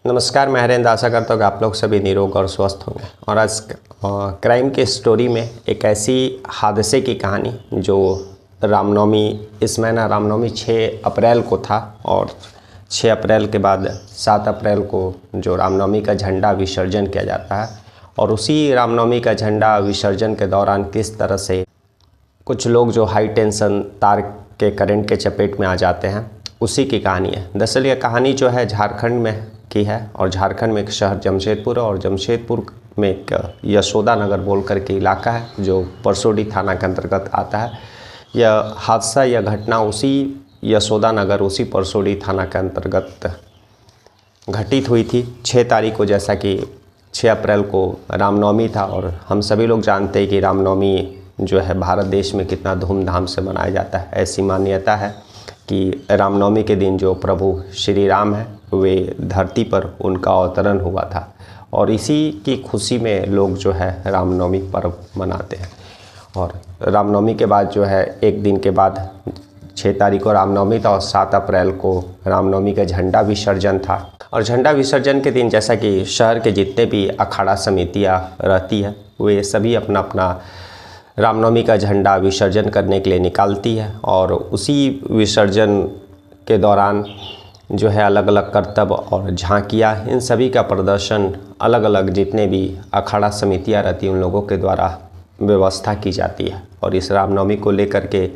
नमस्कार, मैं हरेंद्र। आशा करता हूँ कि आप लोग सभी निरोग और स्वस्थ होंगे। और आज क्राइम के स्टोरी में एक ऐसी हादसे की कहानी जो रामनवमी, इस महीना रामनवमी 6 अप्रैल को था और 6 अप्रैल के बाद 7 अप्रैल को जो रामनवमी का झंडा विसर्जन किया जाता है और उसी रामनवमी का झंडा विसर्जन के दौरान किस तरह से कुछ लोग जो हाई टेंशन तार के करंट के चपेट में आ जाते हैं, उसी की कहानी है। दरअसल यह कहानी जो है झारखंड में की है और झारखंड में एक शहर जमशेदपुर और जमशेदपुर में एक यशोदा नगर बोलकर के इलाका है जो परसोडी थाना के अंतर्गत आता है। यह हादसा, यह घटना उसी यशोदा नगर, उसी परसोडी थाना के अंतर्गत घटित हुई थी 6 तारीख को। जैसा कि 6 अप्रैल को रामनवमी था और हम सभी लोग जानते हैं कि रामनवमी जो है भारत देश में कितना धूमधाम से मनाया जाता है। ऐसी मान्यता है कि रामनवमी के दिन जो प्रभु श्री राम है वे धरती पर उनका अवतरण हुआ था और इसी की खुशी में लोग जो है रामनवमी पर्व मनाते हैं। और रामनवमी के बाद जो है एक दिन के बाद 6 तारीख को रामनवमी था और 7 अप्रैल को रामनवमी का झंडा विसर्जन था। और झंडा विसर्जन के दिन जैसा कि शहर के जितने भी अखाड़ा समितियाँ रहती है वे सभी अपना अपना रामनवमी का झंडा विसर्जन करने के लिए निकालती है और उसी विसर्जन के दौरान जो है अलग अलग करतब और झांकियाँ, इन सभी का प्रदर्शन अलग अलग जितने भी अखाड़ा समितियाँ रहती हैं उन लोगों के द्वारा व्यवस्था की जाती है। और इस रामनवमी को लेकर के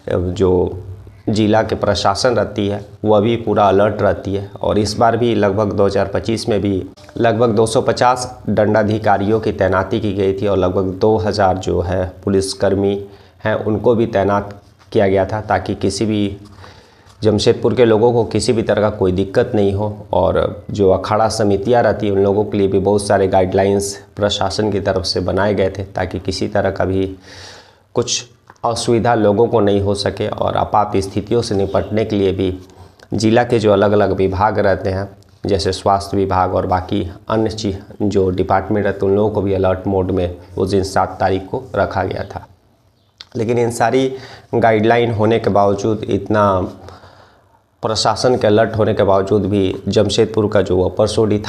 जो जिला के प्रशासन रहती है वह भी पूरा अलर्ट रहती है। और इस बार भी लगभग 2025 में भी लगभग 250 दंडाधिकारियों की तैनाती की गई थी और लगभग 2000 जो है पुलिसकर्मी हैं उनको भी तैनात किया गया था ताकि किसी भी जमशेदपुर के लोगों को किसी भी तरह का कोई दिक्कत नहीं हो। और जो अखाड़ा समितियां रहती हैं उन लोगों के लिए भी बहुत सारे गाइडलाइंस प्रशासन की तरफ से बनाए गए थे ताकि किसी तरह का भी कुछ असुविधा लोगों को नहीं हो सके। और आपात स्थितियों से निपटने के लिए भी जिला के जो अलग अलग विभाग रहते हैं जैसे स्वास्थ्य विभाग और बाकी अन्य जो डिपार्टमेंट रहते हैं उन लोगों को भी अलर्ट मोड में उस दिन 7 तारीख को रखा गया था। लेकिन इन सारी गाइडलाइन होने के बावजूद, इतना प्रशासन के अलर्ट होने के बावजूद भी जमशेदपुर का जो परसोडी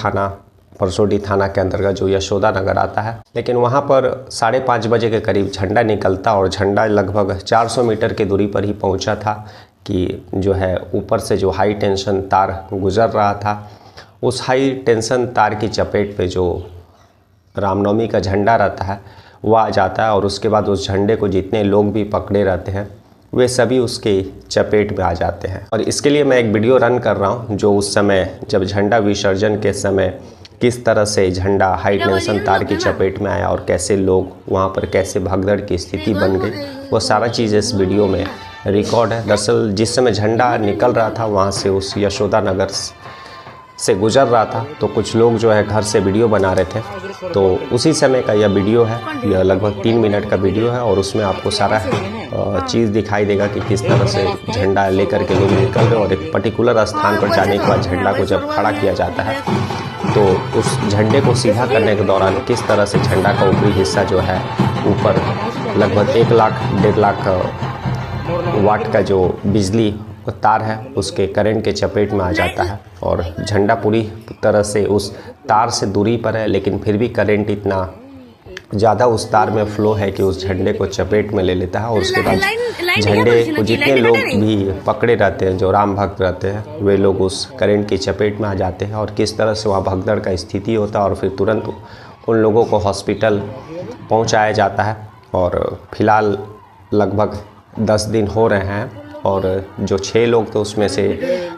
थाना के अंतर्गत जो यशोदा नगर आता है, लेकिन वहाँ पर 5:30 बजे के करीब झंडा निकलता और झंडा लगभग 400 मीटर की दूरी पर ही पहुँचा था कि जो है ऊपर से जो हाई टेंशन तार गुजर रहा था उस हाई टेंशन तार की चपेट पे जो रामनवमी का झंडा रहता है वह आ जाता है और उसके बाद उस झंडे को जितने लोग भी पकड़े रहते हैं वे सभी उसके चपेट में आ जाते हैं। और इसके लिए मैं एक वीडियो रन कर रहा हूं जो उस समय जब झंडा विसर्जन के समय किस तरह से झंडा हाई टेंशन तार की चपेट में आया और कैसे लोग वहां पर कैसे भगदड़ की स्थिति बन गई, वो सारा चीज़ इस वीडियो में रिकॉर्ड है। दरअसल जिस समय झंडा निकल रहा था वहाँ से उस यशोदा नगर से गुजर रहा था तो कुछ लोग जो है घर से वीडियो बना रहे थे, तो उसी समय का यह वीडियो है। यह लगभग 3 मिनट का वीडियो है और उसमें आपको सारा चीज़ दिखाई देगा कि किस तरह से झंडा लेकर के लोग निकल रहे और एक पर्टिकुलर स्थान पर जाने के बाद झंडा को जब खड़ा किया जाता है तो उस झंडे को सीधा करने के दौरान किस तरह से झंडा का ऊपरी हिस्सा जो है ऊपर लगभग 1 लाख 1.5 लाख वाट का जो बिजली तार है उसके करंट के चपेट में आ जाता है और झंडा पूरी तरह से उस तार से दूरी पर है, लेकिन फिर भी करंट इतना ज़्यादा उस तार में फ्लो है कि उस झंडे को चपेट में ले लेता है। और उसके बाद झंडे को जितने लोग भी पकड़े रहते हैं, जो राम भक्त रहते हैं, वे लोग उस करंट की चपेट में आ जाते हैं और किस तरह से वहाँ भगदड़ का स्थिति होता है और फिर तुरंत उन लोगों को हॉस्पिटल पहुँचाया जाता है। और फिलहाल लगभग 10 दिन हो रहे हैं और जो 6 लोग थे उसमें से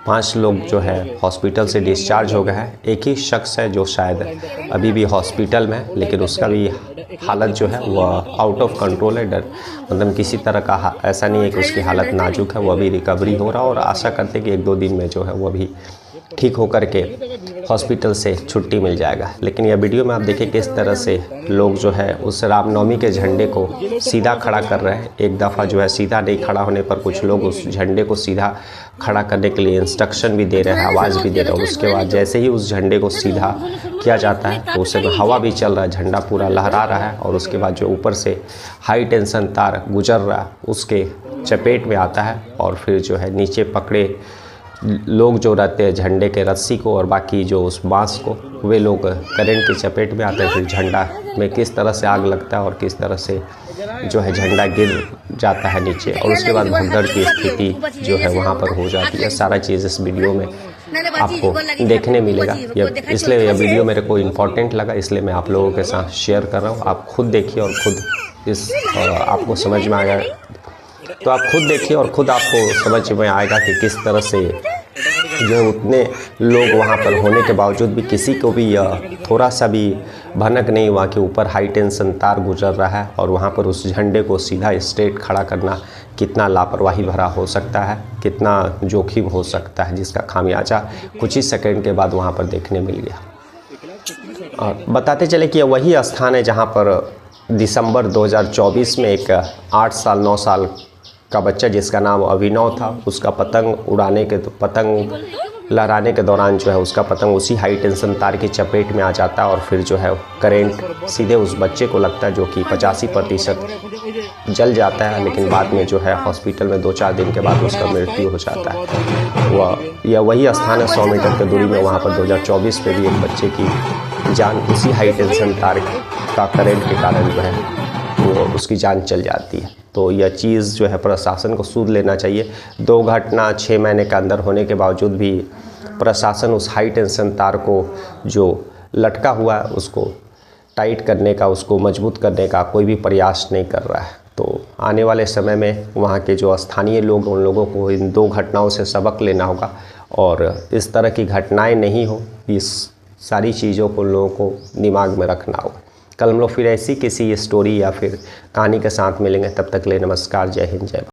5 लोग जो है हॉस्पिटल से डिस्चार्ज हो गए हैं। एक ही शख्स है जो शायद अभी भी हॉस्पिटल में है, लेकिन उसका भी हालत जो है वह आउट ऑफ कंट्रोल है। मतलब किसी तरह का ऐसा नहीं है कि उसकी हालत नाजुक है, वह भी रिकवरी हो रहा है और आशा करते हैं कि 1-2 दिन में जो है वह भी ठीक होकर के हॉस्पिटल से छुट्टी मिल जाएगा। लेकिन यह वीडियो में आप देखिए किस तरह से लोग जो है उस रामनवमी के झंडे को सीधा खड़ा कर रहे हैं। एक दफ़ा जो है सीधा नहीं खड़ा होने पर कुछ लोग उस झंडे को सीधा खड़ा करने के लिए इंस्ट्रक्शन भी दे रहे हैं, आवाज़ भी दे रहे हैं। उसके बाद जैसे ही उस झंडे को सीधा किया जाता है तो उस समय हवा भी चल रहा है, झंडा पूरा लहरा रहा है और उसके बाद जो ऊपर से हाई टेंशन तार गुजर रहा है उसके चपेट में आता है और फिर जो है नीचे पकड़े लोग जो रहते हैं झंडे के रस्सी को और बाकी जो उस बांस को, वे लोग करंट की चपेट में आते हैं। फिर झंडा में किस तरह से आग लगता है और किस तरह से जो है झंडा गिर जाता है नीचे, और उसके बाद भगदड़ की स्थिति जो है वहाँ पर हो जाती है। सारा चीज़ इस वीडियो में आपको देखने मिलेगा। इसलिए यह वीडियो मेरे को इम्पोर्टेंट लगा, इसलिए मैं आप लोगों के साथ शेयर कर रहा हूँ। आप खुद देखिए और खुद इस आपको समझ में आएगा, तो आप खुद देखिए और ख़ुद आपको समझ में आएगा कि किस तरह से जो है उतने लोग वहाँ पर होने के बावजूद भी किसी को भी थोड़ा सा भी भनक नहीं हुआ कि ऊपर हाई टेंशन तार गुजर रहा है और वहाँ पर उस झंडे को सीधा स्ट्रेट खड़ा करना कितना लापरवाही भरा हो सकता है, कितना जोखिम हो सकता है, जिसका खामियाजा कुछ ही सेकंड के बाद वहाँ पर देखने मिल गया। और बताते चले कि वही स्थान है जहाँ पर दिसंबर 2024 में एक 8 साल 9 साल का बच्चा जिसका नाम अभिनव था, उसका पतंग लहराने के दौरान जो है उसका पतंग उसी हाई टेंशन तार की चपेट में आ जाता है और फिर जो है करंट सीधे उस बच्चे को लगता है, जो कि 85% जल जाता है। लेकिन बाद में जो है हॉस्पिटल में 2-4 दिन के बाद उसका मृत्यु हो जाता है। वही स्थान है 100 मीटर की दूरी में, वहाँ पर 2024 में भी एक बच्चे की जान उसी हाई टेंशन तार का करंट के कारण जो है वो उसकी जान चल जाती है। तो यह चीज़ जो है प्रशासन को सूद लेना चाहिए। 2 घटना 6 महीने के अंदर होने के बावजूद भी प्रशासन उस हाई टेंशन तार को जो लटका हुआ है उसको टाइट करने का, उसको मजबूत करने का कोई भी प्रयास नहीं कर रहा है। तो आने वाले समय में वहाँ के जो स्थानीय लोग, उन लोगों को इन 2 घटनाओं से सबक लेना होगा और इस तरह की घटनाएं नहीं हो, इस सारी चीज़ों को लोगों को दिमाग में रखना होगा। कल हम लोग फिर ऐसी किसी स्टोरी या फिर कहानी के साथ मिलेंगे। तब तक ले नमस्कार, जय हिंद, जय भारत।